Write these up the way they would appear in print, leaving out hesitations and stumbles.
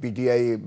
PTI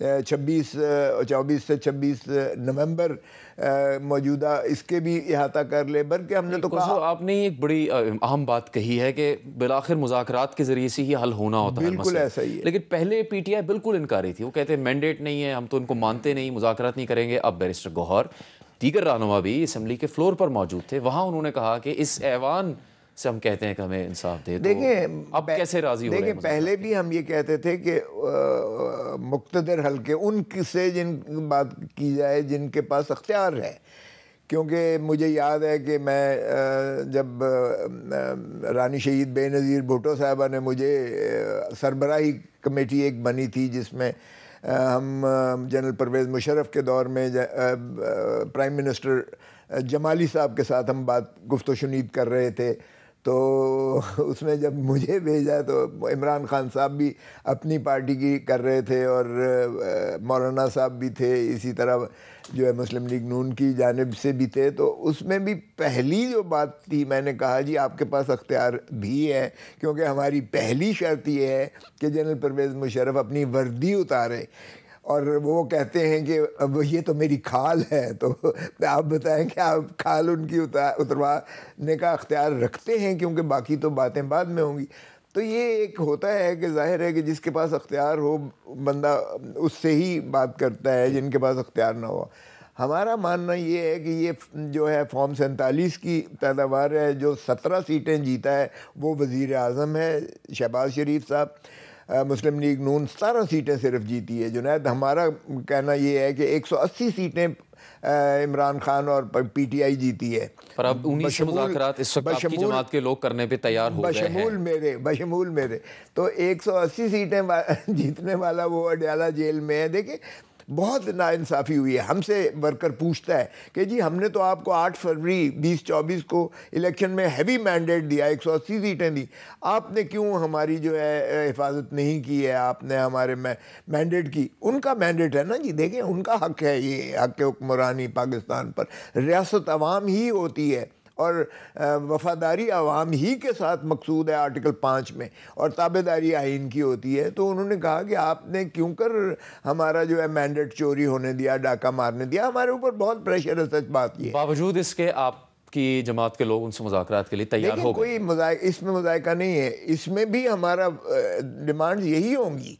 24 سے 26 نومبر موجودہ اس کے بھی احاطہ کر لے، بلکہ ہم نے تو کہا آپ نے ایک بڑی اہم بات کہی ہے کہ بالآخر مذاکرات کے ذریعے سے ہی حل ہونا ہوتا ہے بالکل ایسا ہی ہے، لیکن پہلے پی ٹی آئی بالکل انکاری تھی، وہ کہتے ہیں مینڈیٹ نہیں ہے، ہم تو ان کو مانتے نہیں، مذاکرات نہیں کریں گے۔ اب بیرسٹر گوہر دیگر رہنما بھی اسمبلی کے فلور پر موجود تھے، وہاں انہوں نے کہا کہ اس ایوان سے ہم کہتے ہیں کہ ہمیں انصاف دے۔ دیکھیں اب کیسے راضی ہو رہے ہیں؟ دیکھیں پہلے بھی ہم یہ کہتے تھے کہ مقتدر حلقے ان سے جن بات کی جائے جن کے پاس اختیار ہے، کیونکہ مجھے یاد ہے کہ میں جب رانی شہید بے نظیر بھٹو صاحبہ نے مجھے سربراہی کمیٹی ایک بنی تھی جس میں ہم جنرل پرویز مشرف کے دور میں پرائم منسٹر جمالی صاحب کے ساتھ ہم گفت و شنید کر رہے تھے، تو اس میں جب مجھے بھیجا تو عمران خان صاحب بھی اپنی پارٹی کی کر رہے تھے اور مولانا صاحب بھی تھے، اسی طرح جو ہے مسلم لیگ نون کی جانب سے بھی تھے۔ تو اس میں بھی پہلی جو بات تھی، میں نے کہا جی آپ کے پاس اختیار بھی ہے، کیونکہ ہماری پہلی شرط یہ ہے کہ جنرل پرویز مشرف اپنی وردی اتارے، اور وہ کہتے ہیں کہ اب یہ تو میری کھال ہے، تو آپ بتائیں کہ آپ کھال ان کی اتروانے کا اختیار رکھتے ہیں، کیونکہ باقی تو باتیں بعد میں ہوں گی۔ تو یہ ایک ہوتا ہے کہ ظاہر ہے کہ جس کے پاس اختیار ہو بندہ اس سے ہی بات کرتا ہے، جن کے پاس اختیار نہ ہو۔ ہمارا ماننا یہ ہے کہ یہ جو ہے فارم 47 کی پیداوار ہے، جو 17 سیٹیں جیتا ہے وہ وزیر اعظم ہے شہباز شریف صاحب۔ مسلم لیگ نون 17 سیٹیں صرف جیتی ہے جنید۔ ہمارا کہنا یہ ہے کہ 180 سیٹیں عمران خان اور پی ٹی آئی جیتی ہے، پر اب 19 سے مذاکرات اس وقت آپ کی جماعت کے لوگ کرنے پہ تیار ہو گئے ہیں، بشمول میرے۔ تو 180 سیٹیں جیتنے والا وہ اڈیالہ جیل میں ہے۔ دیکھیں بہت ناانصافی ہوئی ہے، ہم سے ورکر پوچھتا ہے کہ جی ہم نے تو آپ کو 8 فروری 2024 کو الیکشن میں ہیوی مینڈیٹ دیا، 180 سیٹیں دی، آپ نے کیوں ہماری جو ہے حفاظت نہیں کی ہے، آپ نے ہمارے مینڈیٹ کی؟ ان کا مینڈیٹ ہے نا جی، دیکھیں ان کا حق ہے، یہ حق حکمرانی پاکستان پر، ریاست عوام ہی ہوتی ہے اور وفاداری عوام ہی کے ساتھ مقصود ہے آرٹیکل 5 میں، اور تابعداری آئین کی ہوتی ہے۔ تو انہوں نے کہا کہ آپ نے کیوں کر ہمارا جو ہے مینڈیٹ چوری ہونے دیا، ڈاکہ مارنے دیا؟ ہمارے اوپر بہت پریشر ہے، سچ بات یہ ہے۔ باوجود اس کے آپ کی جماعت کے لوگ ان سے مذاکرات کے لیے تیار ہو گئے؟ کوئی اس میں مذائقہ نہیں ہے، اس میں بھی ہمارا ڈیمانڈ یہی ہوں گی۔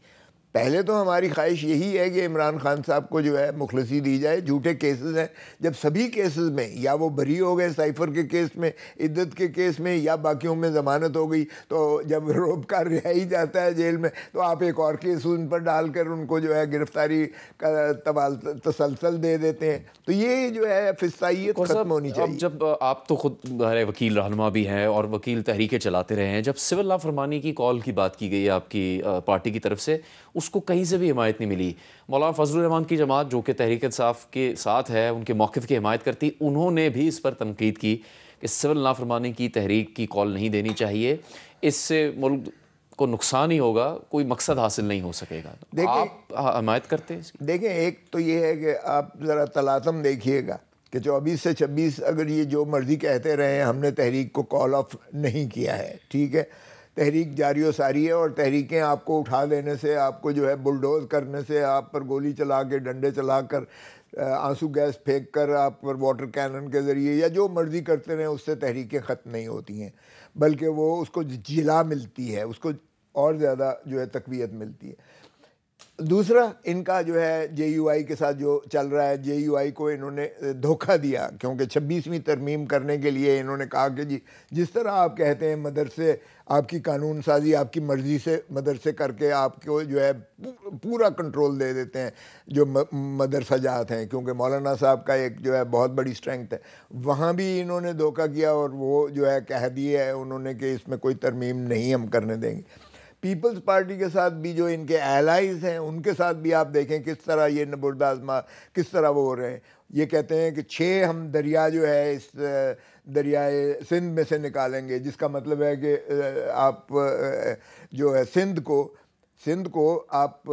پہلے تو ہماری خواہش یہی ہے کہ عمران خان صاحب کو جو ہے مخلصی دی جائے۔ جھوٹے کیسز ہیں، جب سبھی کیسز میں یا وہ بری ہو گئے، سائفر کے کیس میں، عدت کے کیس میں، یا باقیوں میں ضمانت ہو گئی، تو جب روبکار رہائی جاتا ہے جیل میں تو آپ ایک اور کیس ان پر ڈال کر ان کو جو ہے گرفتاری کا تسلسل دے دیتے ہیں۔ تو یہ جو ہے فسطائیت ختم ہونی چاہیے۔ اب جب آپ تو خود وکیل رہنما بھی ہیں اور وکیل تحریکیں چلاتے رہے ہیں، جب سول لا فرمانی کی کال کی بات کی گئی آپ کی پارٹی کی طرف سے، اس کو کہیں سے بھی حمایت نہیں ملی۔ مولانا فضل الرحمان کی جماعت جو کہ تحریک انصاف کے ساتھ ہے، ان کے موقف کی حمایت کرتی، انہوں نے بھی اس پر تنقید کی کہ سول نافرمانی کی تحریک کی کال نہیں دینی چاہیے، اس سے ملک کو نقصان ہی ہوگا، کوئی مقصد حاصل نہیں ہو سکے گا۔ آپ حمایت کرتے ہیں اس کی؟ دیکھیں ایک تو یہ ہے کہ آپ ذرا تلاطم دیکھیے گا کہ 24 سے 26 اگر یہ جو مرضی کہتے رہے ہم نے تحریک کو کال آف نہیں کیا ہے، ٹھیک ہے، تحریک جاری و ساری ہے، اور تحریکیں آپ کو اٹھا دینے سے، آپ کو جو ہے بلڈوز کرنے سے، آپ پر گولی چلا کے، ڈنڈے چلا کر، آنسو گیس پھینک کر، آپ پر واٹر کینن کے ذریعے یا جو مرضی کرتے رہیں، اس سے تحریکیں ختم نہیں ہوتی ہیں، بلکہ وہ اس کو جلا ملتی ہے، اس کو اور زیادہ جو ہے تقویت ملتی ہے۔ دوسرا ان کا جو ہے جے یو آئی کے ساتھ جو چل رہا ہے، جے یو آئی کو انہوں نے دھوکہ دیا، کیونکہ 26ویں ترمیم کرنے کے لیے انہوں نے کہا کہ جی جس طرح آپ کہتے ہیں مدرسے، آپ کی قانون سازی آپ کی مرضی سے مدرسے کر کے آپ کو جو ہے پورا کنٹرول دے دیتے ہیں جو مدرسہ جات ہیں، کیونکہ مولانا صاحب کا ایک جو ہے بہت بڑی اسٹرینگتھ ہے، وہاں بھی انہوں نے دھوکہ کیا اور وہ جو ہے کہہ دیا ہے انہوں نے کہ اس میں کوئی ترمیم نہیں ہم کرنے دیں گے۔ پیپلز پارٹی کے ساتھ بھی جو ان کے ایلائز ہیں ان کے ساتھ بھی آپ دیکھیں کس طرح یہ نبرد آزما، کس طرح وہ ہو رہے ہیں۔ یہ کہتے ہیں کہ 6 ہم دریا جو ہے اس دریائے سندھ میں سے نکالیں گے، جس کا مطلب ہے کہ آپ جو ہے سندھ کو آپ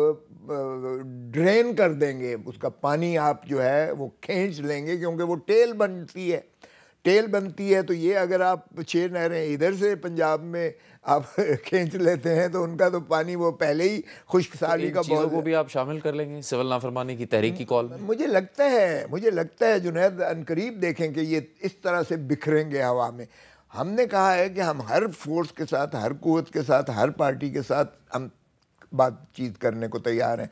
ڈرین کر دیں گے، اس کا پانی آپ جو ہے وہ کھینچ لیں گے، کیونکہ وہ ٹیل بنتی ہے تو یہ اگر آپ 6 نہریں ادھر سے پنجاب میں آپ کھینچ لیتے ہیں تو ان کا تو پانی وہ پہلے ہی خشک سالی کا چیزوں کو بھی آپ شامل کر لیں گے سول نافرمانی کی تحریک کی کال میں؟ مجھے لگتا ہے جنید عنقریب دیکھیں کہ یہ اس طرح سے بکھریں گے ہوا میں. ہم نے کہا ہے کہ ہم ہر فورس کے ساتھ، ہر قوت کے ساتھ، ہر پارٹی کے ساتھ ہم بات چیت کرنے کو تیار ہیں،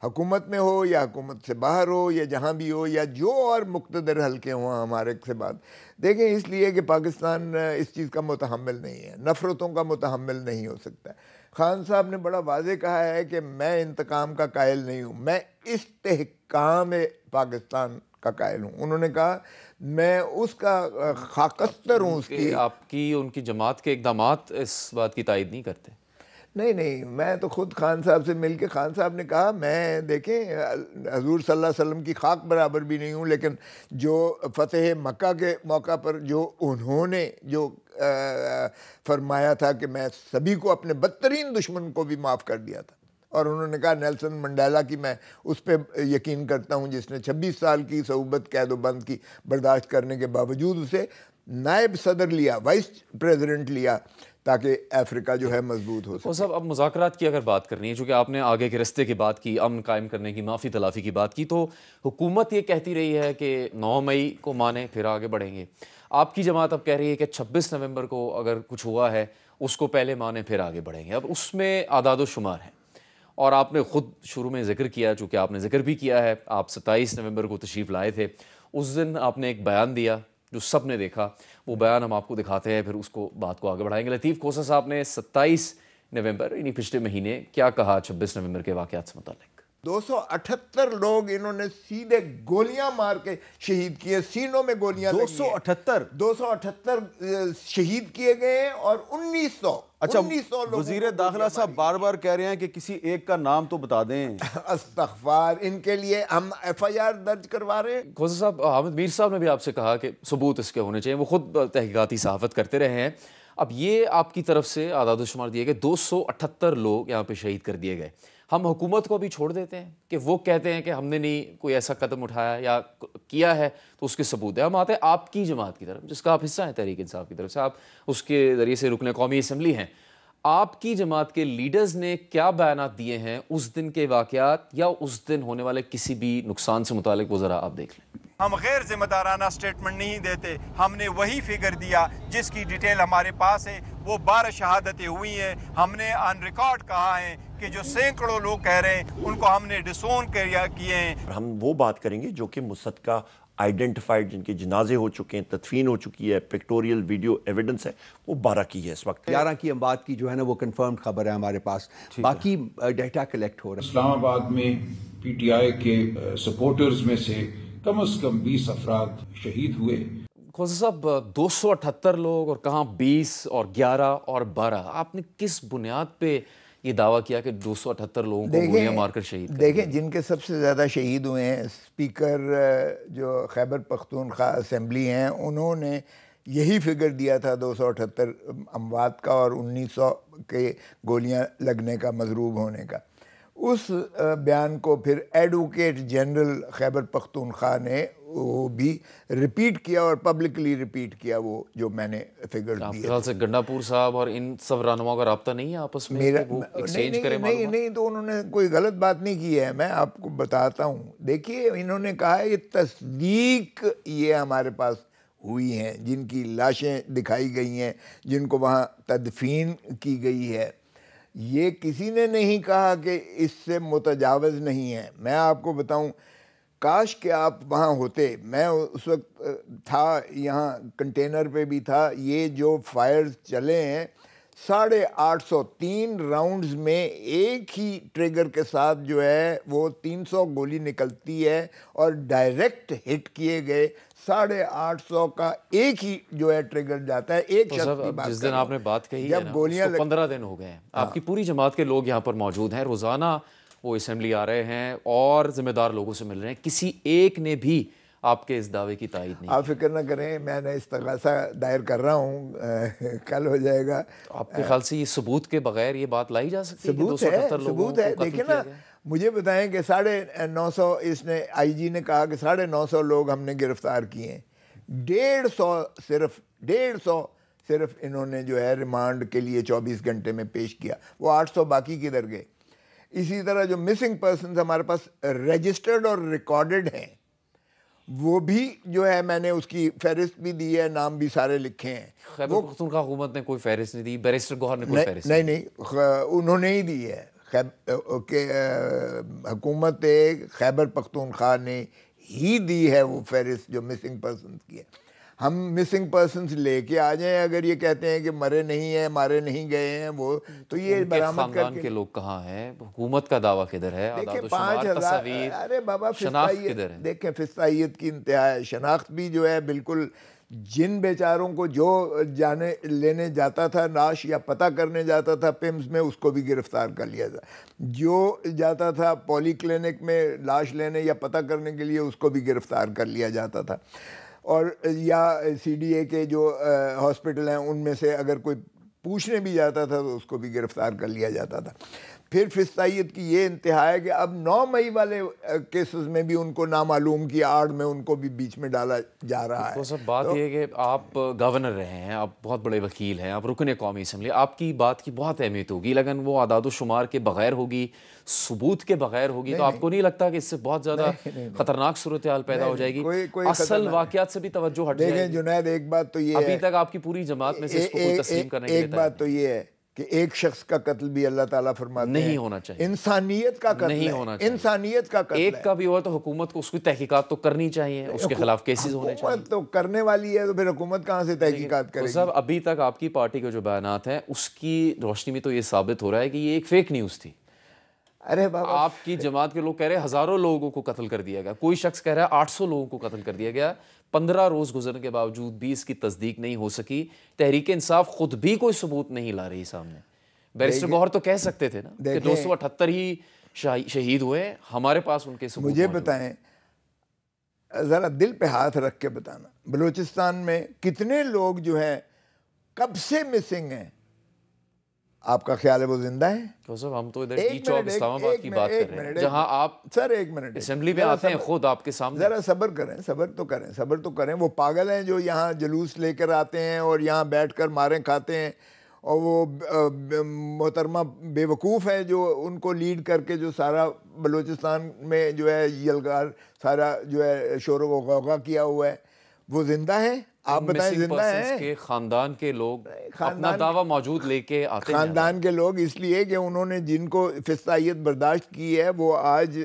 حکومت میں ہو یا حکومت سے باہر ہو یا جہاں بھی ہو، یا جو اور مقتدر حلقے ہوں ہمارے سے بات. دیکھیں اس لیے کہ پاکستان اس چیز کا متحمل نہیں ہے، نفرتوں کا متحمل نہیں ہو سکتا. خان صاحب نے بڑا واضح کہا ہے کہ میں انتقام کا قائل نہیں ہوں، میں استحکام پاکستان کا قائل ہوں. انہوں نے کہا میں اس کا خاکستر ہوں. اس کی آپ کی ان کی جماعت کے اقدامات اس بات کی تائید نہیں کرتے؟ نہیں، میں تو خود خان صاحب سے مل کے، خان صاحب نے کہا میں دیکھیں حضور صلی اللہ علیہ وسلم کی خاک برابر بھی نہیں ہوں، لیکن جو فتح مکہ کے موقع پر جو انہوں نے جو فرمایا تھا کہ میں سبھی کو، اپنے بدترین دشمن کو بھی معاف کر دیا تھا. اور انہوں نے کہا نیلسن منڈیلا کی میں اس پہ یقین کرتا ہوں جس نے 26 سال کی صعوبت قید و بند کی برداشت کرنے کے باوجود اسے نائب صدر لیا، وائس پریزیڈنٹ لیا، تاکہ افریقہ جو ہے مضبوط ہو سکے. صاحب اب مذاکرات کی اگر بات کرنی ہے، چونکہ آپ نے آگے کے رستے کی بات کی، امن قائم کرنے کی، معافی تلافی کی بات کی، تو حکومت یہ کہتی رہی ہے کہ 9 مئی کو مانیں پھر آگے بڑھیں گے. آپ کی جماعت اب کہہ رہی ہے کہ 26 نومبر کو اگر کچھ ہوا ہے اس کو پہلے مانیں پھر آگے بڑھیں گے. اب اس میں اعداد و شمار ہیں، اور آپ نے خود شروع میں ذکر کیا، چونکہ آپ نے ذکر بھی کیا ہے، آپ 27 نومبر کو تشریف لائے تھے. اس دن آپ نے ایک بیان دیا جو سب نے دیکھا، وہ بیان ہم آپ کو دکھاتے ہیں، پھر اس کو بات کو آگے بڑھائیں گے. لطیف کھوسہ صاحب نے 27 نومبر یعنی پچھلے مہینے کیا کہا 26 نومبر کے واقعات سے متعلق؟ 278 لوگ انہوں نے سیدھے گولیاں مار کے شہید کیے، سینوں میں گولیاں لگی ہیں. 278 شہید کیے گئے ہیں، اور 1900 وزیر داخلہ صاحب بار بار کہہ رہے ہیں کہ کسی ایک کا نام تو بتا دیں. استغفار، ان کے لیے ہم ایف آئی آر درج کروا رہے ہیں. کھوسہ صاحب، حامد میر صاحب نے بھی آپ سے کہا کہ ثبوت اس کے ہونے چاہیے، وہ خود تحقیقاتی صحافت کرتے رہے ہیں. اب یہ آپ کی طرف سے اعداد و شمار دیے گئے، 278 لوگ یہاں پہ شہید کر دیے گئے. ہم حکومت کو بھی چھوڑ دیتے ہیں کہ وہ کہتے ہیں کہ ہم نے نہیں کوئی ایسا قدم اٹھایا یا کیا ہے تو اس کے ثبوت ہے. ہم آتے ہیں آپ کی جماعت کی طرف، جس کا آپ حصہ ہیں تحریک انصاف کی طرف سے، آپ اس کے ذریعے سے رکن قومی اسمبلی ہیں. آپ کی جماعت کے لیڈرز نے کیا بیانات دیے ہیں اس دن کے واقعات یا اس دن ہونے والے کسی بھی نقصان سے متعلق، وہ ذرا آپ دیکھ لیں. ہم غیر ذمہ دارانہ سٹیٹمنٹ نہیں دیتے، ہم نے وہی فگر دیا جس کی ڈیٹیل ہمارے پاس ہے. وہ 12 شہادتیں ہوئی ہیں. ہم نے آن ریکارڈ کہا ہے کہ جو سینکڑوں لوگ کہہ رہے ہیں ان کو ہم نے ڈسون کیے ہیں. ہم وہ بات کریں گے جو کہ مصدقہ آئیڈینٹیفائڈ، جن کے جنازے ہو چکے ہیں، تدفین ہو چکی ہے، پکٹوریل ویڈیو ایویڈنس ہے، وہ 12 کی ہے اس وقت. 11 کی ہم بات کی جو ہے نا وہ کنفرمڈ خبر ہے ہمارے پاس، باقی ڈیٹا کلیکٹ ہو رہا ہے. اسلام آباد میں پی ٹی آئی کے سپورٹرز میں سے کم از کم 20 افراد شہید ہوئے. کھوسہ صاحب، 278 لوگ، اور کہاں 20 اور 11 اور 12، آپ نے کس بنیاد پہ یہ دعویٰ کیا کہ 278 لوگوں کو گولیاں مار کر شہید کر دیکھیں جن کے سب سے زیادہ شہید ہوئے ہیں اسپیکر جو خیبر پختونخوا اسمبلی ہیں، انہوں نے یہی فگر دیا تھا 278 اموات کا اور 1900 کے گولیاں لگنے کا، مضروب ہونے کا. اس بیان کو پھر ایڈوکیٹ جنرل خیبر پختونخوا نے وہ بھی ریپیٹ کیا اور پبلکلی ریپیٹ کیا، وہ جو میں نے فگر دیے. آپ کے خیال سے گنڈا پور صاحب اور ان سب رہنماؤں کا رابطہ نہیں ہے آپس میں کہ وہ ایکسچینج کریں معلومات؟ نہیں، تو انہوں نے کوئی غلط بات نہیں کی ہے. میں آپ کو بتاتا ہوں. دیکھیے انہوں نے کہا یہ تصدیق یہ ہمارے پاس ہوئی ہیں، جن کی لاشیں دکھائی گئی ہیں، جن کو وہاں تدفین کی گئی ہے. یہ کسی نے نہیں کہا کہ اس سے متجاوز نہیں ہے. میں آپ کو بتاؤں، کاش کہ آپ وہاں ہوتے. میں اس وقت تھا یہاں، کنٹینر پہ بھی تھا. یہ جو فائرز چلے ہیں 850 راؤنڈز میں ایک ہی ٹریگر کے ساتھ جو ہے وہ 300 گولی نکلتی ہے، اور ڈائریکٹ ہٹ کیے گئے 850 کا ایک ہی جو ہے ٹریگر جاتا ہے. ایک شخص کی بات جس دن آپ نے بات کہی ہے نا، گولیاں 15 دن ہو گئے ہیں، آپ کی پوری جماعت کے لوگ یہاں پر موجود ہیں، روزانہ وہ اسمبلی آ رہے ہیں اور ذمہ دار لوگوں سے مل رہے ہیں، کسی ایک نے بھی آپ کے اس دعوے کی تائید نہیں. آپ فکر نہ کریں، میں نے استغاثہ دائر کر رہا ہوں، کل ہو جائے گا. آپ کے خیال سے یہ ثبوت کے بغیر یہ بات لائی جا سکتی ہے؟ ثبوت ہے. دیکھیں نا، مجھے بتائیں کہ 950 اس نے آئی جی نے کہا کہ 950 لوگ ہم نے گرفتار کیے ہیں. 150 صرف 150 صرف انہوں نے جو ہے ریمانڈ کے لیے 24 گھنٹے میں پیش کیا، وہ 800 باقی کدھر گئے؟ اسی طرح جو مسنگ پرسنز ہمارے پاس رجسٹرڈ اور ریکارڈڈ ہیں وہ بھی جو ہے میں نے اس کی فہرست بھی دی ہے، نام بھی سارے لکھے ہیں۔ خیبر پختونخوا حکومت نے کوئی فہرست نہیں دی، بیرسٹر گوہر نے کوئی فہرست نہیں انہوں نے ہی دی ہے، حکومت خیبر پختونخوا نے ہی دی ہے وہ فہرست جو مسنگ پرسنز کی ہے۔ ہم مسنگ پرسنز لے کے آ جائیں، اگر یہ کہتے ہیں کہ مرے نہیں ہیں، مارے نہیں گئے ہیں وہ، تو یہ برآمد کر خاندان کے لوگ کہاں ہیں؟ حکومت کا دعویٰ کدھر ہے؟ دیکھیں 5000 ارے بابا فستائیت، دیکھیں فستائیت کی انتہا ہے۔ شناخت بھی جو ہے بالکل، جن بیچاروں کو جو جانے لینے جاتا تھا لاش یا پتہ کرنے جاتا تھا پمز میں، اس کو بھی گرفتار کر لیا تھا، جو جاتا تھا پولی کلینک میں لاش لینے یا پتہ کرنے کے لیے اس کو بھی گرفتار کر لیا جاتا تھا، اور یا سی ڈی اے کے جو ہاسپٹل ہیں ان میں سے اگر کوئی پوچھنے بھی جاتا تھا تو اس کو بھی گرفتار کر لیا جاتا تھا۔ پھر فستائیت کی یہ انتہا ہے کہ اب 9 مئی والے کیسز میں بھی ان کو نامعلوم کی آڑ میں ان کو بھی بیچ میں ڈالا جا رہا ہے۔ تو سب بات یہ ہے کہ آپ گورنر رہے ہیں، آپ بہت بڑے وکیل ہیں، آپ رکن قومی اسمبلی، آپ کی بات کی بہت اہمیت ہوگی، لیکن وہ اعداد و شمار کے بغیر ہوگی، ثبوت کے بغیر ہوگی، تو آپ کو نہیں لگتا کہ اس سے بہت زیادہ خطرناک صورتحال پیدا ہو جائے گی؟ اصل واقعات سے بھی توجہ ہٹ جائے گی۔ دیکھیں جنید، ایک بات تو یہ ہے، ابھی تک آپ کی پوری جماعت میں سے اس کو کوئی تسلیم کرنے کے لیے ایک بات تو یہ ہے کہ ایک شخص کا قتل بھی اللہ تعالیٰ فرماتے ہیں نہیں ہونا چاہیے، انسانیت کا قتل نہیں ہونا چاہیے، انسانیت کا قتل ہے۔ ایک کا بھی ہوا تو حکومت کو اس کی تحقیقات تو کرنی چاہیے، اس کے خلاف کیسز ہونے چاہیے۔ حکومت تو کرنے والی ہے تو پھر حکومت کہاں سے تحقیقات کرے گی؟ صاحب ابھی تک آپ کی پارٹی کے جو بیانات ہیں اس کی روشنی میں تو یہ ثابت ہو رہا ہے کہ یہ ایک فیک نیوز تھی۔ ارے بابا، آپ کی جماعت کے لوگ کہہ رہے ہیں ہزاروں لوگوں کو قتل کر دیا گیا، کوئی شخص کہہ رہا ہے 800 لوگوں کو قتل کر دیا گیا، 15 روز گزرنے کے باوجود بھی اس کی تصدیق نہیں ہو سکی۔ تحریک انصاف خود بھی کوئی ثبوت نہیں لا رہی سامنے۔ بیرسٹر گوہر تو کہہ سکتے تھے نا کہ 278 ہی شہید ہوئے، ہمارے پاس ان کے ثبوت۔ مجھے بتائیں، ذرا دل پہ ہاتھ رکھ کے بتانا، بلوچستان میں کتنے لوگ جو ہیں کب سے مسنگ ہیں؟ آپ کا خیال ہے وہ زندہ ہیں؟ تو صاحب ہم تو ادھر ٹی چوک اسلام آباد کی بات کر رہے ہیں، جہاں آپ سر ایک منٹ اسمبلی میں آتے ہیں خود آپ کے سامنے۔ ذرا صبر کریں، صبر تو کریں۔ وہ پاگل ہیں جو یہاں جلوس لے کر آتے ہیں اور یہاں بیٹھ کر ماریں کھاتے ہیں، اور وہ محترمہ بے وقوف ہے جو ان کو لیڈ کر کے جو سارا بلوچستان میں جو ہے یلغار سارا جو ہے شور و غوغا کیا ہوا ہے، وہ زندہ ہیں؟ آپ بتائیں زندہ ہیں؟ کے خاندان کے لوگ اپنا دعویٰ موجود لے کے آتے ہیں، خاندان کے لوگ اس لیے کہ انہوں نے جن کو فستائیت برداشت کی ہے وہ آج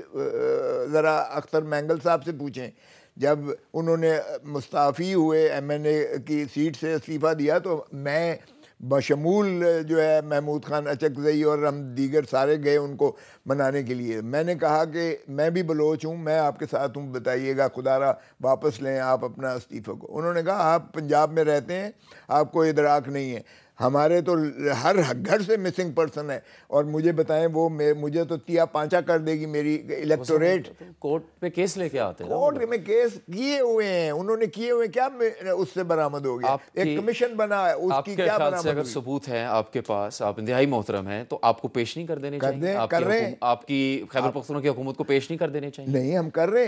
ذرا اختر مینگل صاحب سے پوچھیں، جب انہوں نے مستعفی ہوئے ایم این اے کی سیٹ سے استعفیٰ دیا تو میں بشمول جو ہے محمود خان اچکزئی اور ہم دیگر سارے گئے ان کو منانے کے لیے۔ میں نے کہا کہ میں بھی بلوچ ہوں، میں آپ کے ساتھ ہوں، بتائیے گا خدا را واپس لیں آپ اپنا استعفیٰ کو۔ انہوں نے کہا آپ پنجاب میں رہتے ہیں، آپ کو ادراک نہیں ہے، ہمارے تو ہر گھر سے مسنگ پرسن ہے، اور مجھے بتائیں وہ مجھے تو تیا پانچا کر دے گی میری الیکٹوریٹ۔ کورٹ میں کیس لے کے آتے ہیں، کورٹ میں کیس کیے ہوئے ہیں انہوں نے، کیے ہوئے، کیا اس سے برآمد ہو گیا؟ ایک کمیشن بنا ہے، اس کی کیا برآمد ہوئی؟ اگر ثبوت ہیں آپ کے پاس، آپ انتہائی محترم ہیں، تو آپ کو پیش نہیں کر دینے چاہیے؟ آپ کی خیبر پختونخوا کی حکومت کو پیش نہیں کر دینے چاہیے؟ نہیں، ہم کر رہے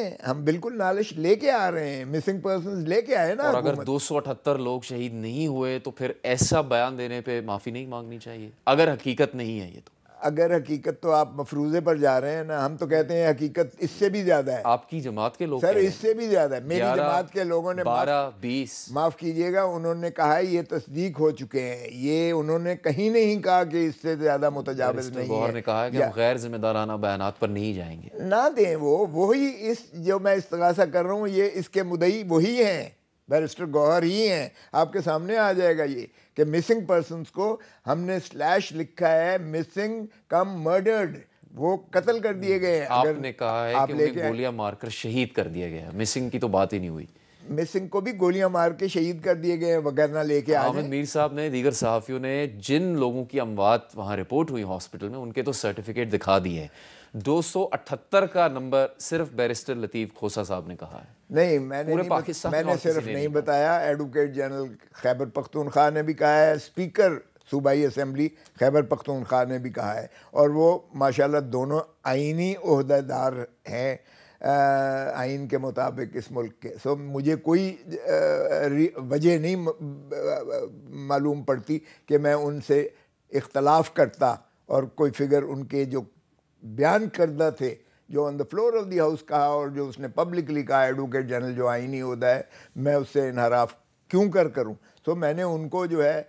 ہیں، ہم بالکل نالش لے کے آ رہے ہیں، مسنگ پرسنز لے کے آئے نا۔ اور اگر 278 لوگ شہید نہیں ہوئے تو پھر ایسا بیان دینے پہ معافی نہیں مانگنی چاہیے، اگر حقیقت نہیں ہے یہ تو؟ اگر حقیقت تو آپ مفروضے پر جا رہے ہیں نا، ہم تو کہتے ہیں حقیقت اس سے بھی زیادہ ہے۔ آپ کی جماعت کے لوگ سر اس سے بھی زیادہ ہے، میری جماعت کے لوگوں نے 12-20 معاف کیجئے گا، انہوں نے کہا ہے یہ تصدیق ہو چکے ہیں، یہ انہوں نے کہیں نہیں کہا کہ اس سے زیادہ متجاوز نہیں ہے۔ گوہر نے کہا کہ ہم غیر ذمہ دارانہ بیانات پر نہیں جائیں گے، نہ دیں، وہی اس جو میں استغاثہ کر رہا ہوں، یہ اس کے مدعی وہی ہیں، بیرسٹر گوہر ہی ہیں۔ آپ کے سامنے آ جائے گا یہ کہ مسنگ پرسنز کو ہم نے سلیش لکھا ہے مسنگ کم مرڈرڈ، وہ قتل کر دیے گئے ہیں۔ آپ نے کہا ہے کہ انہیں گولیاں مار کر شہید کر دیا گیا، مسنگ کی تو بات ہی نہیں ہوئی۔ مسنگ کو بھی گولیاں مار کے شہید کر دیے گئے وغیرہ لے کے حامد میر صاحب نے، دیگر صحافیوں نے جن لوگوں کی اموات وہاں رپورٹ ہوئی ہاسپٹل میں، ان کے تو سرٹیفکیٹ دکھا دیے۔ 278 کا نمبر صرف بیرسٹر لطیف کھوسا صاحب نے کہا ہے۔ نہیں، میں نے صرف نہیں بتایا، ایڈوکیٹ جنرل خیبر پختونخوا نے بھی کہا ہے، اسپیکر صوبائی اسمبلی خیبر پختونخوا نے بھی کہا ہے، اور وہ ماشاءاللہ دونوں آئینی عہدیدار ہیں آئین کے مطابق اس ملک کے. سو مجھے کوئی وجہ نہیں معلوم پڑتی کہ میں ان سے اختلاف کرتا اور کوئی فگر ان کے جو بیان کردہ تھے جو on the floor of the house کہا اور جو اس نے پبلکلی کہا ایڈوکیٹ جنرل جو آئینی عہدہ ہے, میں اس سے انحراف کیوں کروں. تو میں نے ان کو جو ہے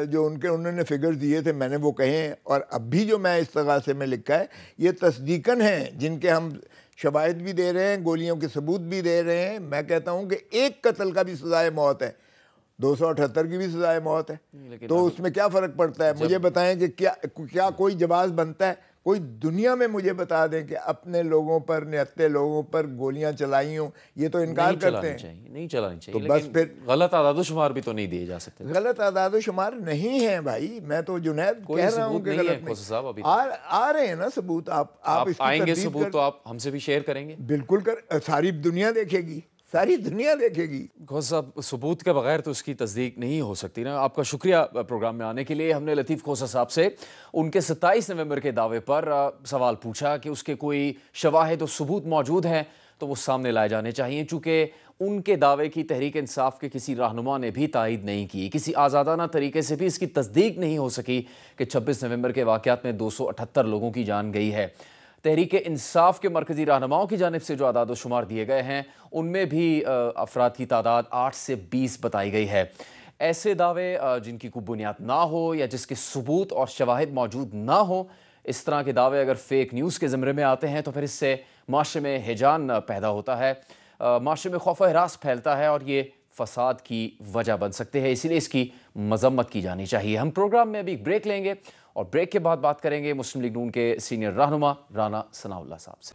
جو انہوں نے فگرز دیے تھے میں نے وہ کہے ہیں, اور اب بھی جو میں استغاثے میں لکھا ہے یہ تصدیقاً ہیں جن کے ہم شواہد بھی دے رہے ہیں, گولیوں کے ثبوت بھی دے رہے ہیں. میں کہتا ہوں کہ ایک قتل کا بھی سزائے موت ہے, 278 کی بھی سزائے موت ہے, تو اس میں کیا فرق پڑتا ہے؟ مجھے بتائیں کہ کیا کوئی جواز بنتا ہے؟ کوئی دنیا میں مجھے بتا دیں کہ اپنے لوگوں پر, نہتے لوگوں پر گولیاں چلائی ہوں. یہ تو انکار کرتے ہیں. نہیں چلانی چاہیے, تو بس پھر غلط اعداد و شمار بھی تو نہیں دیے جا سکتے. غلط اعداد و شمار نہیں ہیں بھائی, میں تو جنید کہہ رہا ہوں کہ غلط نہیں. آ رہے ہیں نا ثبوت, آپ آئیں گے ثبوت تو آپ ہم سے بھی شیئر کریں گے. بالکل ساری دنیا دیکھے گی, ساری دنیا دیکھے گی. گوہر صاحب ثبوت کے بغیر تو اس کی تصدیق نہیں ہو سکتی نا. آپ کا شکریہ پروگرام میں آنے کے لیے. ہم نے لطیف کھوسہ صاحب سے ان کے 27 نومبر کے دعوے پر سوال پوچھا کہ اس کے کوئی شواہد و ثبوت موجود ہیں تو وہ سامنے لائے جانے چاہیے, چونکہ ان کے دعوے کی تحریک انصاف کے کسی رہنما نے بھی تائید نہیں کی, کسی آزادانہ طریقے سے بھی اس کی تصدیق نہیں ہو سکی کہ 26 نومبر کے واقعات میں 278 لوگوں کی جان گئی ہے. تحریک انصاف کے مرکزی رہنماؤں کی جانب سے جو اعداد و شمار دیے گئے ہیں ان میں بھی افراد کی تعداد 8 سے 20 بتائی گئی ہے. ایسے دعوے جن کی کوئی بنیاد نہ ہو یا جس کے ثبوت اور شواہد موجود نہ ہو, اس طرح کے دعوے اگر فیک نیوز کے زمرے میں آتے ہیں تو پھر اس سے معاشرے میں ہیجان پیدا ہوتا ہے, معاشرے میں خوف و ہراس پھیلتا ہے اور یہ فساد کی وجہ بن سکتے ہیں. اسی لیے اس کی مذمت کی جانی چاہیے. ہم پروگرام میں ابھی بریک لیں گے اور بریک کے بعد بات کریں گے مسلم لیگ نون کے سینئر رہنما رانا ثناء اللہ صاحب سے.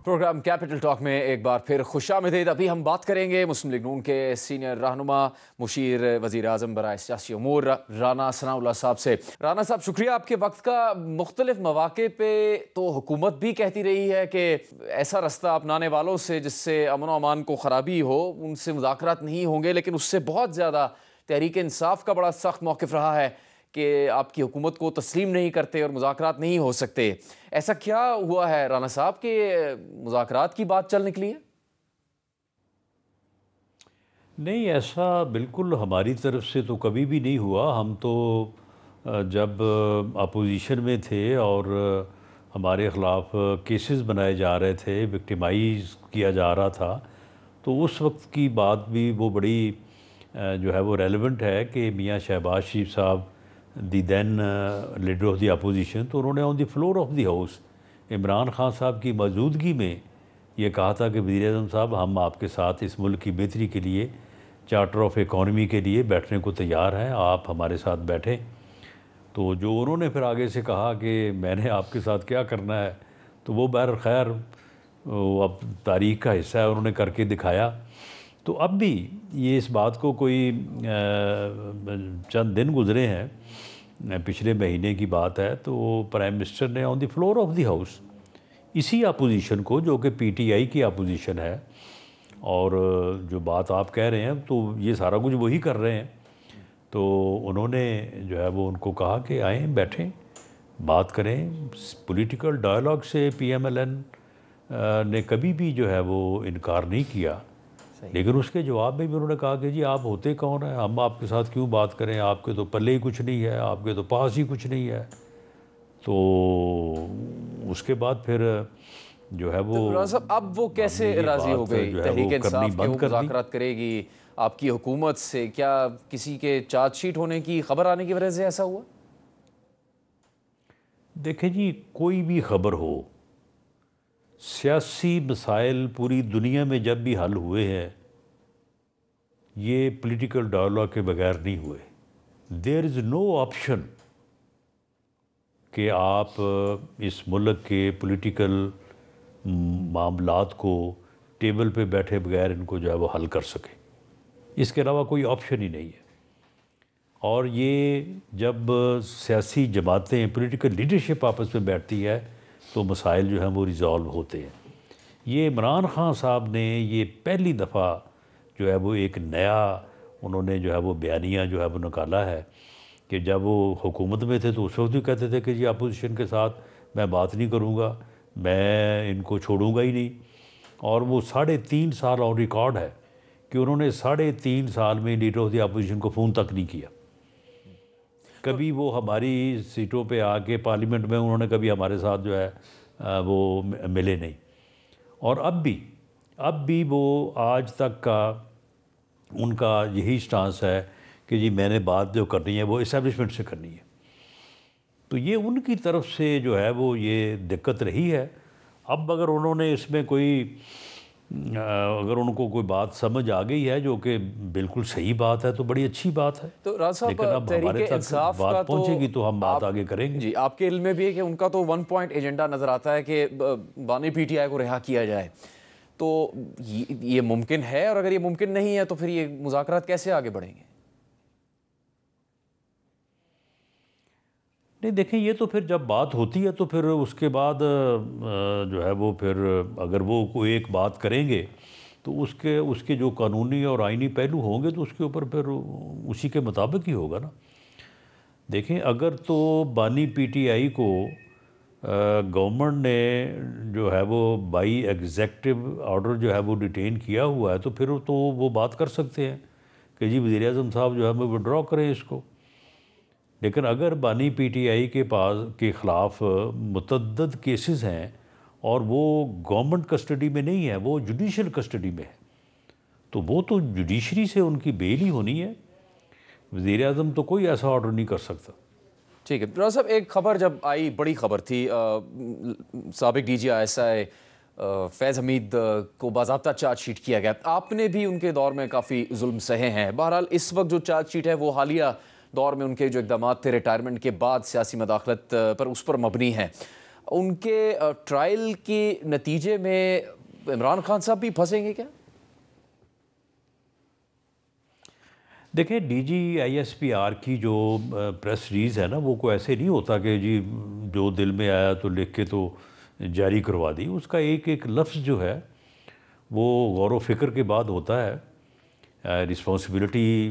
پروگرام کیپٹل ٹاک میں ایک بار پھر خوش آمدید. ابھی ہم بات کریں گے مسلم لیگ نون کے سینئر رہنما مشیر وزیر اعظم برائے سیاسی امور رانا ثناء اللہ صاحب سے. رانا صاحب شکریہ آپ کے وقت کا. مختلف مواقع پہ تو حکومت بھی کہتی رہی ہے کہ ایسا رستہ اپنانے والوں سے جس سے امن و امان کو خرابی ہو ان سے مذاکرات نہیں ہوں گے, لیکن اس سے بہت زیادہ تحریک انصاف کا بڑا سخت موقف رہا ہے کہ آپ کی حکومت کو تسلیم نہیں کرتے اور مذاکرات نہیں ہو سکتے. ایسا کیا ہوا ہے رانا صاحب کہ مذاکرات کی بات چل نکلی ہے؟ نہیں, ایسا بالکل ہماری طرف سے تو کبھی بھی نہیں ہوا. ہم تو جب اپوزیشن میں تھے اور ہمارے خلاف کیسز بنائے جا رہے تھے, وکٹیمائز کیا جا رہا تھا, تو اس وقت کی بات بھی وہ بڑی جو ہے وہ ریلیونٹ ہے کہ میاں شہباز شریف صاحب the then leader of the opposition, تو انہوں نے on the floor of the house Imran Khan صاحب کی موجودگی میں یہ کہا تھا کہ وزیر اعظم صاحب ہم آپ کے ساتھ اس ملک کی بہتری کے لیے چارٹر آف اکانومی کے لیے بیٹھنے کو تیار ہیں, آپ ہمارے ساتھ بیٹھیں. تو جو انہوں نے پھر آگے سے کہا کہ میں نے آپ کے ساتھ کیا کرنا ہے, تو وہ بہرخیر اب تاریخ کا حصہ ہے, انہوں نے کر کے دکھایا. تو اب بھی یہ اس بات کو کوئی چند دن گزرے ہیں, پچھلے مہینے کی بات ہے, تو پرائم منسٹر نے on the floor of the house اسی اپوزیشن کو جو کہ پی ٹی آئی کی اپوزیشن ہے, اور جو بات آپ کہہ رہے ہیں تو یہ سارا کچھ وہی کر رہے ہیں, تو انہوں نے جو ہے وہ ان کو کہا کہ آئیں بیٹھیں بات کریں. پولیٹیکل ڈائلاگ سے پی ایم ایل این نے کبھی بھی جو ہے وہ انکار نہیں کیا, لیکن اس کے جواب میں بھی انہوں نے کہا کہ جی آپ ہوتے کون ہیں, ہم آپ کے ساتھ کیوں بات کریں, آپ کے تو پلے ہی کچھ نہیں ہے, آپ کے تو پاس ہی کچھ نہیں ہے. تو اس کے بعد پھر جو ہے وہ اب وہ کیسے راضی ہو گئی تحریک انصاف کہ وہ مذاکرات کرے گی آپ کی حکومت سے؟ کیا کسی کے چارج شیٹ ہونے کی خبر آنے کی وجہ سے ایسا ہوا؟ دیکھیں جی, کوئی بھی خبر ہو, سیاسی مسائل پوری دنیا میں جب بھی حل ہوئے ہیں یہ پولیٹیکل ڈائلاگ کے بغیر نہیں ہوئے. دیر از نو آپشن کہ آپ اس ملک کے پولیٹیکل معاملات کو ٹیبل پہ بیٹھے بغیر ان کو جو ہے وہ حل کر سکیں, اس کے علاوہ کوئی آپشن ہی نہیں ہے. اور یہ جب سیاسی جماعتیں پولیٹیکل لیڈرشپ آپس میں بیٹھتی ہے تو مسائل جو ہیں وہ ریزالو ہوتے ہیں. یہ عمران خان صاحب نے یہ پہلی دفعہ جو ہے وہ ایک نیا انہوں نے جو ہے وہ بیانیہ جو ہے وہ نکالا ہے کہ جب وہ حکومت میں تھے تو اس وقت بھی کہتے تھے کہ جی اپوزیشن کے ساتھ میں بات نہیں کروں گا، میں ان کو چھوڑوں گا ہی نہیں، اور وہ 3.5 سال آن ریکارڈ ہے کہ انہوں نے 3.5 سال میں لیڈر آف دی اپوزیشن کو فون تک نہیں کیا، کبھی وہ ہماری سیٹوں پہ آ کے پارلیمنٹ میں انہوں نے کبھی ہمارے ساتھ جو ہے وہ ملے نہیں، اور اب بھی وہ آج تک کا ان کا یہی سٹانس ہے کہ جی میں نے بات جو کرنی ہے وہ اسٹیبلشمنٹ سے کرنی ہے، تو یہ ان کی طرف سے جو ہے وہ یہ دقت رہی ہے۔ اب اگر انہوں نے اس میں اگر ان کو کوئی بات سمجھ آ گئی ہے جو کہ بالکل صحیح بات ہے تو بڑی اچھی بات ہے، تو راز صاحب لیکن اب ہمارے تک بات پہنچے گی تو ہم بات آگے کریں گے۔ جی آپ کے علم میں بھی ہے کہ ان کا تو 1 پوائنٹ ایجنڈا نظر آتا ہے کہ بانی پی ٹی آئی کو رہا کیا جائے، تو یہ ممکن ہے؟ اور اگر یہ ممکن نہیں ہے تو پھر یہ مذاکرات کیسے آگے بڑھیں گے؟ نہیں دیکھیں، یہ تو پھر جب بات ہوتی ہے تو پھر اس کے بعد جو ہے وہ پھر اگر وہ کوئی ایک بات کریں گے تو اس کے جو قانونی اور آئینی پہلو ہوں گے تو اس کے اوپر پھر اسی کے مطابق ہی ہوگا نا۔ دیکھیں اگر تو بانی پی ٹی آئی کو گورنمنٹ نے جو ہے وہ بائی ایگزیکٹو آرڈر جو ہے وہ ڈیٹین کیا ہوا ہے تو پھر تو وہ بات کر سکتے ہیں کہ جی وزیر اعظم صاحب جو ہے وہ وڈرا کریں اس کو، لیکن اگر بانی پی ٹی آئی کے خلاف متعدد کیسز ہیں اور وہ گورنمنٹ کسٹڈی میں نہیں ہے، وہ جوڈیشل کسٹڈی میں ہے، تو وہ تو جوڈیشری سے ان کی بیل ہی ہونی ہے، وزیر اعظم تو کوئی ایسا آرڈر نہیں کر سکتا۔ ٹھیک ہے راز صاحب، ایک خبر جب آئی، بڑی خبر تھی، سابق D G I S I فیض حمید کو باضابطہ چارج شیٹ کیا گیا، آپ نے بھی ان کے دور میں کافی ظلم سہے ہیں، بہرحال اس وقت جو چارج شیٹ ہے وہ حالیہ دور میں ان کے جو اقدامات تھے ریٹائرمنٹ کے بعد سیاسی مداخلت پر اس پر مبنی ہیں، ان کے ٹرائل کے نتیجے میں عمران خان صاحب بھی پھنسیں گے کیا؟ دیکھیں D G I S P R کی جو پریس ریلیز ہے نا وہ کوئی ایسے نہیں ہوتا کہ جی جو دل میں آیا تو لکھ کے تو جاری کروا دی، اس کا ایک ایک لفظ جو ہے وہ غور و فکر کے بعد ہوتا ہے، رسپانسبلٹی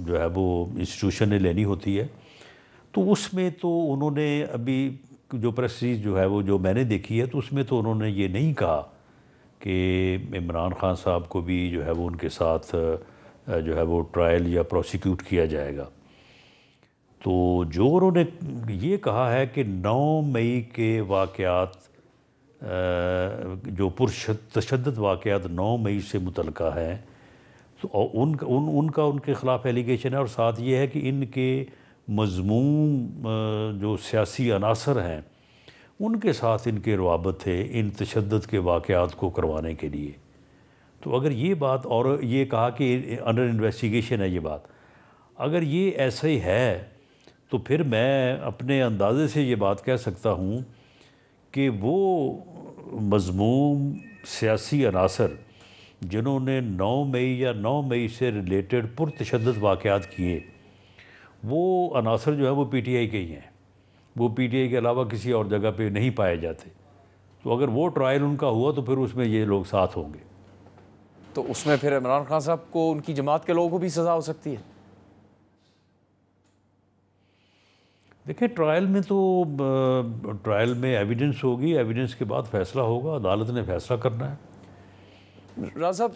جو ہے وہ انسٹیٹیوشن نے لینی ہوتی ہے، تو اس میں تو انہوں نے ابھی جو پریس ریلیز جو ہے وہ جو میں نے دیکھی ہے تو اس میں تو انہوں نے یہ نہیں کہا کہ عمران خان صاحب کو بھی جو ہے وہ ان کے ساتھ جو ہے وہ ٹرائل یا پروسیکیوٹ کیا جائے گا، تو جو انہوں نے یہ کہا ہے کہ 9 مئی کے واقعات جو تشدد واقعات 9 مئی سے متعلقہ ہیں، تو ان کے خلاف ایلیگیشن ہے، اور ساتھ یہ ہے کہ ان کے مذموم جو سیاسی عناصر ہیں ان کے ساتھ ان کے روابط تھے ان تشدد کے واقعات کو کروانے کے لیے، تو اگر یہ بات، اور یہ کہا کہ انڈر انویسٹیگیشن ہے یہ بات، اگر یہ ایسا ہی ہے تو پھر میں اپنے اندازے سے یہ بات کہہ سکتا ہوں کہ وہ مذموم سیاسی عناصر جنہوں نے 9 مئی یا 9 مئی سے ریلیٹڈ پرتشدد واقعات کیے، وہ عناصر جو ہے وہ پی ٹی آئی کے ہی ہیں، وہ پی ٹی آئی کے علاوہ کسی اور جگہ پہ نہیں پائے جاتے، تو اگر وہ ٹرائل ان کا ہوا تو پھر اس میں یہ لوگ ساتھ ہوں گے۔ تو اس میں پھر عمران خان صاحب کو ان کی جماعت کے لوگوں کو بھی سزا ہو سکتی ہے؟ دیکھیں ٹرائل میں تو ٹرائل میں ایویڈنس ہوگی، ایویڈنس کے بعد فیصلہ ہوگا، عدالت نے فیصلہ کرنا ہے۔ راز صاحب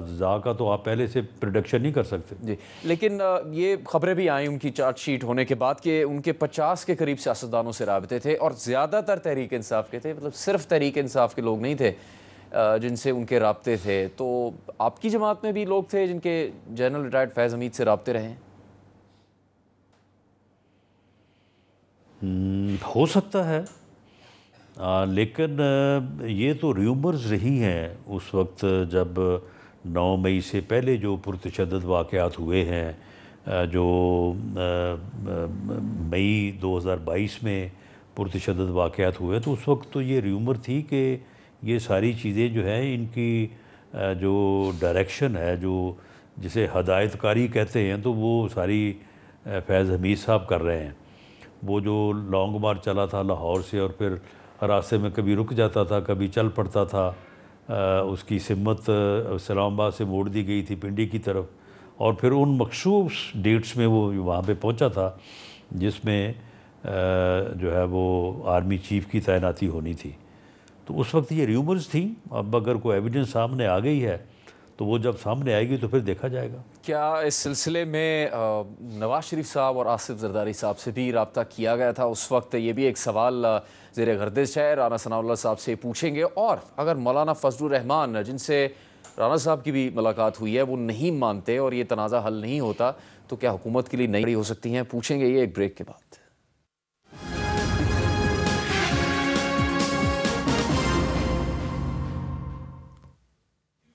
سزا کا تو آپ پہلے سے پریڈکشن نہیں کر سکتے۔ جی، لیکن یہ خبریں بھی آئیں ان کی چارج شیٹ ہونے کے بعد کہ ان کے 50 کے قریب سیاستدانوں سے رابطے تھے، اور زیادہ تر تحریک انصاف کے تھے، مطلب صرف تحریک انصاف کے لوگ نہیں تھے جن سے ان کے رابطے تھے۔ تو آپ کی جماعت میں بھی لوگ تھے جن کے جنرل ریٹائرڈ فیض حمید سے رابطے رہے ہیں؟ ہو سکتا ہے، لیکن یہ تو ریومرز رہی ہیں اس وقت جب 9 مئی سے پہلے جو پرتشدد واقعات ہوئے ہیں، جو مئی 2022 میں پرتشدد واقعات ہوئے، تو اس وقت تو یہ ریومر تھی کہ یہ ساری چیزیں جو ہیں ان کی جو ڈائریکشن ہے، جو جسے ہدایت کاری کہتے ہیں، تو وہ ساری فیض حمید صاحب کر رہے ہیں۔ وہ جو لانگ مارچ چلا تھا لاہور سے، اور پھر راستے میں کبھی رک جاتا تھا، کبھی چل پڑتا تھا، اس کی سمت اسلام آباد سے موڑ دی گئی تھی پنڈی کی طرف، اور پھر ان مخصوص ڈیٹس میں وہ وہاں پہ پہنچا تھا جس میں جو ہے وہ آرمی چیف کی تعیناتی ہونی تھی. تو اس وقت یہ ریومرز تھیں. اب اگر کوئی ایویڈنس سامنے آ گئی ہے تو وہ جب سامنے آئے گی تو پھر دیکھا جائے گا. کیا اس سلسلے میں نواز شریف صاحب اور آصف زرداری صاحب سے بھی رابطہ کیا گیا تھا اس وقت؟ یہ بھی ایک سوال زیر گردش ہے. رانا ثناء اللہ صاحب سے پوچھیں گے. اور اگر مولانا فضل الرحمان جن سے رانا صاحب کی بھی ملاقات ہوئی ہے وہ نہیں مانتے اور یہ تنازع حل نہیں ہوتا تو کیا حکومت کے لیے نئی ہو سکتی ہیں؟ پوچھیں گے یہ ایک بریک کے بعد.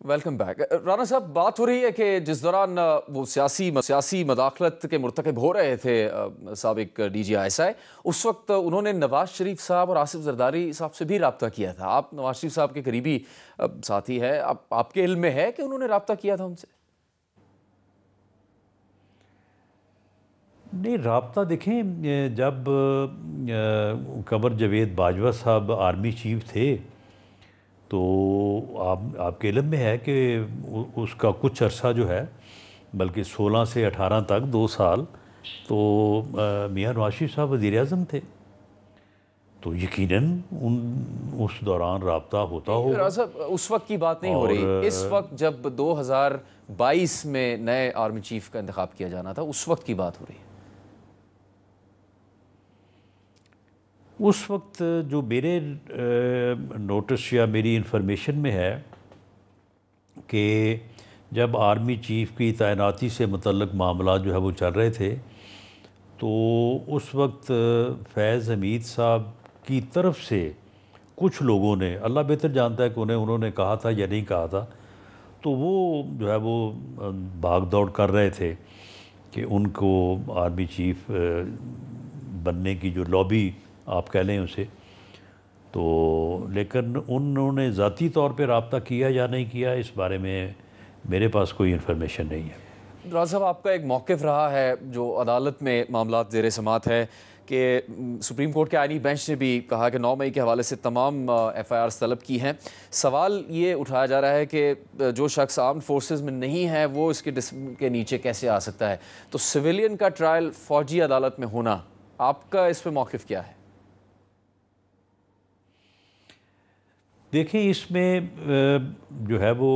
Welcome back. رانا صاحب، بات ہو رہی ہے کہ جس دوران وہ سیاسی مداخلت کے مرتکب ہو رہے تھے سابق D G I S I, اس وقت انہوں نے نواز شریف صاحب اور آصف زرداری صاحب سے بھی رابطہ کیا تھا. آپ نواز شریف صاحب کے قریبی ساتھی ہیں، آپ کے علم میں ہے کہ انہوں نے رابطہ کیا تھا ان سے؟ نہیں، رابطہ دیکھیں، جب قمر جاوید باجوہ صاحب آرمی چیف تھے تو آپ کے علم میں ہے کہ اس کا کچھ عرصہ جو ہے، بلکہ 16 سے 18 تک 2 سال تو میاں نواز شریف صاحب وزیر اعظم تھے. تو یقیناً اس دوران رابطہ ہوتا ہوگا. اس وقت کی بات نہیں ہو رہی، اس وقت جب 2022 میں نئے آرمی چیف کا انتخاب کیا جانا تھا اس وقت کی بات ہو رہی ہے. اس وقت جو میرے نوٹس یا میری انفارمیشن میں ہے کہ جب آرمی چیف کی تعیناتی سے متعلق معاملات جو ہے وہ چل رہے تھے تو اس وقت فیض حمید صاحب کی طرف سے کچھ لوگوں نے، اللہ بہتر جانتا ہے کہ انہوں نے کہا تھا یا نہیں کہا تھا، تو وہ جو ہے وہ بھاگ دوڑ کر رہے تھے کہ ان کو آرمی چیف بننے کی جو لابی آپ کہہ لیں اسے، تو لیکن انہوں نے ذاتی طور پہ رابطہ کیا یا نہیں کیا اس بارے میں میرے پاس کوئی انفارمیشن نہیں ہے. راز صاحب، آپ کا ایک موقف رہا ہے جو عدالت میں معاملات زیر سماعت ہے کہ سپریم کورٹ کے آئینی بینچ نے بھی کہا کہ 9 مئی کے حوالے سے تمام ایف آئی آرز طلب کی ہیں. سوال یہ اٹھایا جا رہا ہے کہ جو شخص آرمڈ فورسز میں نہیں ہے وہ اس کے نیچے کیسے آ سکتا ہے؟ تو سویلین کا ٹرائل فوجی عدالت میں ہونا، آپ کا اس پہ موقف کیا ہے؟ دیکھیں، اس میں جو ہے وہ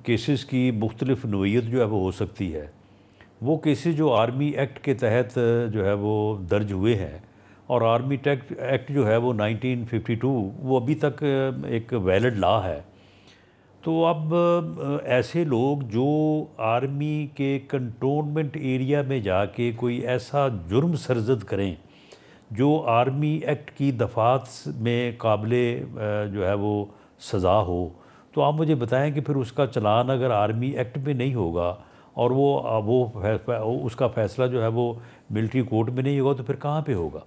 کیسز کی مختلف نوعیت جو ہے وہ ہو سکتی ہے. وہ کیسز جو آرمی ایکٹ کے تحت جو ہے وہ درج ہوئے ہیں، اور آرمی ایکٹ جو ہے وہ 1952 وہ ابھی تک ایک ویلڈ لا ہے. تو اب ایسے لوگ جو آرمی کے کنٹونمنٹ ایریا میں جا کے کوئی ایسا جرم سرزد کریں جو آرمی ایکٹ کی دفعات میں قابل جو ہے وہ سزا ہو، تو آپ مجھے بتائیں کہ پھر اس کا چلان اگر آرمی ایکٹ میں نہیں ہوگا اور وہ اس کا فیصلہ جو ہے وہ ملٹری کورٹ میں نہیں ہوگا تو پھر کہاں پہ ہوگا؟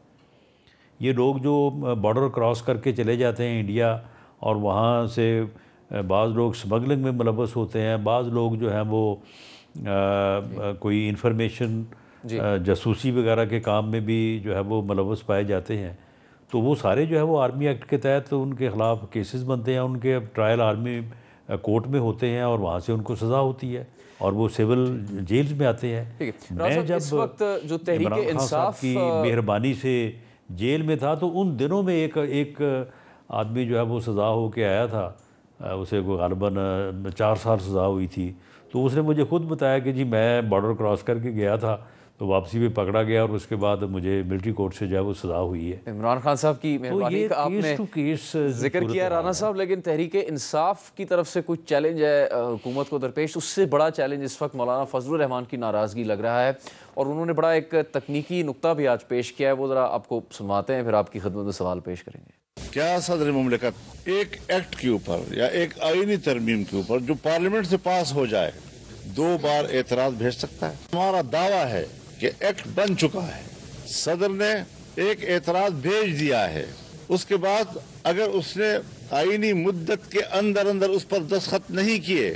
یہ لوگ جو بارڈر کراس کر کے چلے جاتے ہیں انڈیا، اور وہاں سے بعض لوگ سمگلنگ میں ملوث ہوتے ہیں، بعض لوگ جو ہیں وہ کوئی انفارمیشن جاسوسی وغیرہ کے کام میں بھی جو ہے وہ ملوث پائے جاتے ہیں، تو وہ سارے جو ہے وہ آرمی ایکٹ کے تحت ان کے خلاف کیسز بنتے ہیں، ان کے ٹرائل آرمی کورٹ میں ہوتے ہیں اور وہاں سے ان کو سزا ہوتی ہے اور وہ سول جیلز میں آتے ہیں. میں جب اس وقت جو تحریک انصاف کی مہربانی سے جیل میں تھا تو ان دنوں میں ایک آدمی جو ہے وہ سزا ہو کے آیا تھا، اسے غالباً 4 سال سزا ہوئی تھی. تو اس نے مجھے خود بتایا کہ جی میں بارڈر کراس کر کے گیا تھا تو واپسی میں پکڑا گیا اور اس کے بعد مجھے ملٹری کورٹ سے جو ہے وہ سزا ہوئی ہے. عمران خان صاحب کی مہربانی کا آپ نے ذکر کیا رانا صاحب، لیکن تحریک انصاف کی طرف سے کچھ چیلنج ہے حکومت کو درپیش. اس سے بڑا چیلنج اس وقت مولانا فضل الرحمان کی ناراضگی لگ رہا ہے، اور انہوں نے بڑا ایک تکنیکی نقطہ بھی آج پیش کیا ہے، وہ ذرا آپ کو سنواتے ہیں پھر آپ کی خدمت میں سوال پیش کریں گے. کیا صدر مملکت ایک ایکٹ کے اوپر یا ایک آئینی ترمیم کے اوپر جو پارلیمنٹ سے پاس ہو جائے 2 بار اعتراض بھیج سکتا ہے؟ ہمارا دعویٰ ہے کہ ایکٹ بن چکا ہے، صدر نے ایک اعتراض بھیج دیا ہے، اس کے بعد اگر اس نے آئینی مدت کے اندر اس پر دستخط نہیں کیے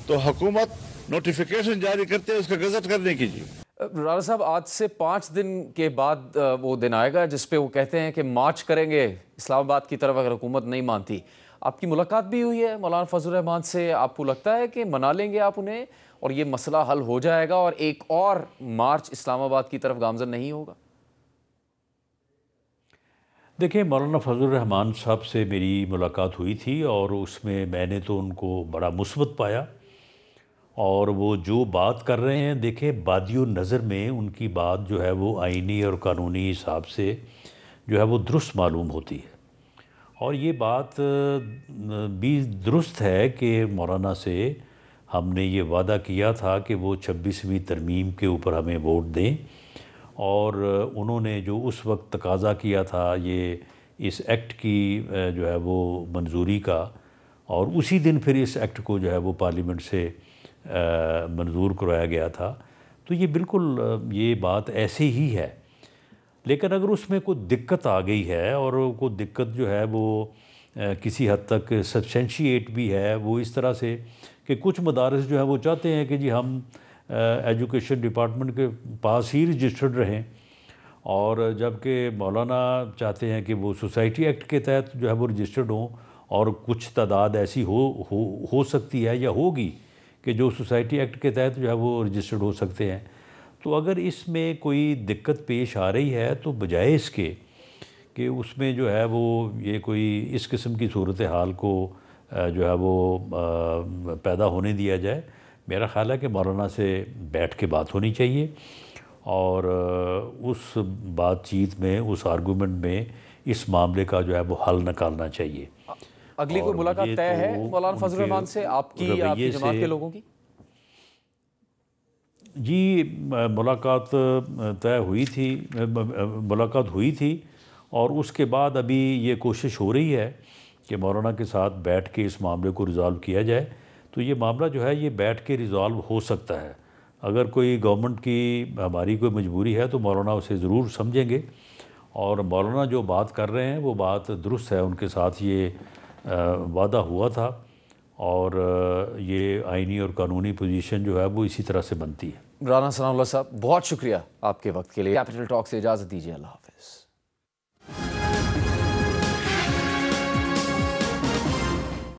تو حکومت نوٹیفیکیشن جاری کرتے ہیں اس کا گزٹ کرنے کی. جی رانا صاحب، آج سے 5 دن کے بعد وہ دن آئے گا جس پہ وہ کہتے ہیں کہ مارچ کریں گے اسلام آباد کی طرف اگر حکومت نہیں مانتی. آپ کی ملاقات بھی ہوئی ہے مولانا فضل الرحمان سے، آپ کو لگتا ہے کہ منا لیں گے آپ انہیں اور یہ مسئلہ حل ہو جائے گا اور ایک اور مارچ اسلام آباد کی طرف گامزن نہیں ہوگا؟ دیکھیں، مولانا فضل الرحمان صاحب سے میری ملاقات ہوئی تھی اور اس میں نے تو ان کو بڑا مثبت پایا، اور وہ جو بات کر رہے ہیں، دیکھیں بادی و نظر میں ان کی بات جو ہے وہ آئینی اور قانونی حساب سے جو ہے وہ درست معلوم ہوتی ہے، اور یہ بات بھی درست ہے کہ مولانا سے ہم نے یہ وعدہ کیا تھا کہ وہ 26ویں ترمیم کے اوپر ہمیں ووٹ دیں، اور انہوں نے جو اس وقت تقاضا کیا تھا یہ اس ایکٹ کی جو ہے وہ منظوری کا، اور اسی دن پھر اس ایکٹ کو جو ہے وہ پارلیمنٹ سے منظور کروایا گیا تھا، تو یہ بالکل یہ بات ایسے ہی ہے۔ لیکن اگر اس میں کوئی دقت آ گئی ہے، اور کوئی دقت جو ہے وہ کسی حد تک سبسٹینشیٹ بھی ہے، وہ اس طرح سے کہ کچھ مدارس جو ہیں وہ چاہتے ہیں کہ جی ہم ایجوکیشن ڈپارٹمنٹ کے پاس ہی رجسٹرڈ رہیں، اور جبکہ مولانا چاہتے ہیں کہ وہ سوسائٹی ایکٹ کے تحت جو ہے وہ رجسٹرڈ ہوں، اور کچھ تعداد ایسی ہو سکتی ہے یا ہوگی کہ جو سوسائٹی ایکٹ کے تحت جو ہے وہ رجسٹرڈ ہو سکتے ہیں۔ تو اگر اس میں کوئی دقت پیش آ رہی ہے تو بجائے اس کے کہ اس میں جو ہے وہ یہ کوئی اس قسم کی صورتحال کو جو ہے وہ پیدا ہونے دیا جائے، میرا خیال ہے کہ مولانا سے بیٹھ کے بات ہونی چاہیے، اور اس بات چیت میں، اس آرگومنٹ میں اس معاملے کا جو ہے وہ حل نکالنا چاہیے۔ اگلی کوئی ملاقات طے ہے مولانا فضل الرحمان سے آپ کی جماعت کے لوگوں کی؟ جی ملاقات طے ہوئی تھی، ملاقات ہوئی تھی، اور اس کے بعد ابھی یہ کوشش ہو رہی ہے کہ مولانا کے ساتھ بیٹھ کے اس معاملے کو ریزالو کیا جائے۔ تو یہ معاملہ جو ہے یہ بیٹھ کے ریزالو ہو سکتا ہے، اگر کوئی گورنمنٹ کی ہماری کوئی مجبوری ہے تو مولانا اسے ضرور سمجھیں گے، اور مولانا جو بات کر رہے ہیں وہ بات درست ہے، ان کے ساتھ یہ وعدہ ہوا تھا، اور یہ آئینی اور قانونی پوزیشن جو ہے وہ اسی طرح سے بنتی ہے۔ رانا ثناء اللہ صاحب، بہت شکریہ آپ کے وقت کے لیے۔ کیپٹل ٹاک سے اجازت دیجیے، اللہ حافظ۔